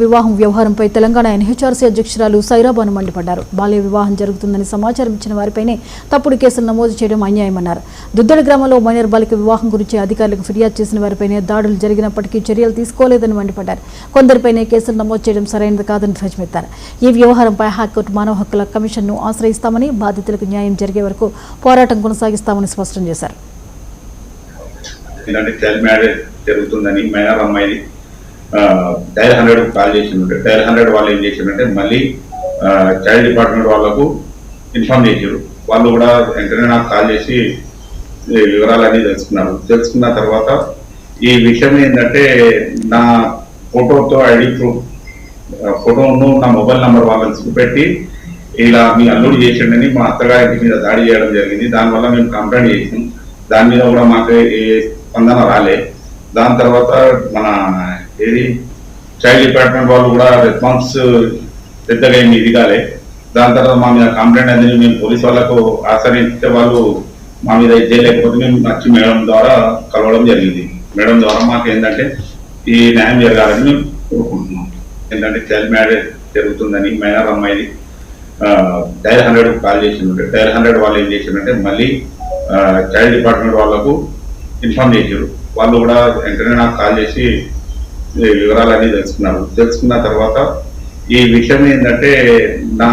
వివాహం వ్యవహారంపై తెలంగాణ ఎన్హెచ్ఆర్సీ అధ్యక్షురాలు సైరాబాను మండిపడ్డారు. బాల్య వివాహం జరుగుతుందని సమాచారం ఇచ్చిన వారిపైనే తప్పుడు కేసులు నమోదు చేయడం అన్యాయమన్నారు. దుద్దడి గ్రామంలో మైనర్ బాలిక వివాహం గురించి అధికారులకు ఫిర్యాదు చేసిన వారిపైనే దాడులు జరిగినప్పటికీ చర్యలు తీసుకోలేదని మండిపడ్డారు. కొందరిపైనే కేసులు నమోదు చేయడం సరైనది కాదని ధ్వజమెత్తారు. ఈ వ్యవహారంపై హైకోర్టు మానవ హక్కుల కమిషన్ను ఆశ్రయిస్తామని, బాధితులకు న్యాయం జరిగే వరకు పోరాటం కొనసాగిస్తామని స్పష్టం చేశారు. డైల్ 100 కాల్ చేసిండే. డైల్ 100 వాళ్ళు ఏం చేసిందంటే మళ్ళీ చైల్డ్ డిపార్ట్మెంట్ వాళ్ళకు ఇన్ఫార్మ్ చేశారు. వాళ్ళు కూడా వెంటనే నాకు కాల్ చేసి వివరాలన్నీ తెలుసుకున్న తర్వాత ఈ విషయం ఏంటంటే నా ఫోటోతో ఐడి ప్రూఫ్ ఫోటోను నా మొబైల్ నెంబర్ వాళ్ళని చూపెట్టి ఇలా మీ అల్లుడు చేసిండని మా అత్తగారి మీద దాడి చేయడం జరిగింది. దానివల్ల మేము కంప్లైంట్ చేసాం. దాని మీద కూడా మాకు ఏ స్పందన రాలే. దాని తర్వాత మన చైల్డ్ డిపార్ట్మెంట్ వాళ్ళు కూడా రెస్పాన్స్ పెద్దగా ఏమి ఇదిగాలే. దాని తర్వాత మా మీద కంప్లైంట్ అనేది మేము పోలీస్ వాళ్ళకు ఆశ్రయిస్తే వాళ్ళు మా మీద ఇది చేయలేకపోతే మేము వచ్చి మేడం ద్వారా కలవడం జరిగింది. మేడం ద్వారా మాకు ఏంటంటే ఈ న్యాయం జరగాలని మేము కోరుకుంటున్నాం. ఏంటంటే చైల్డ్ మ్యారేజ్ జరుగుతుందని మైనర్ అమ్మాయిది డైల్ 100 కాల్ చేసిండే. డైల్ 100 వాళ్ళు ఏం చేసిందంటే మళ్ళీ చైల్డ్ డిపార్ట్మెంట్ వాళ్ళకు ఇన్ఫార్మ్ చేశారు. వాళ్ళు కూడా వెంటనే నాకు కాల్ చేసి వివరాలన్నీ తెలుసుకున్న తర్వాత ఈ విషయం ఏంటంటే నా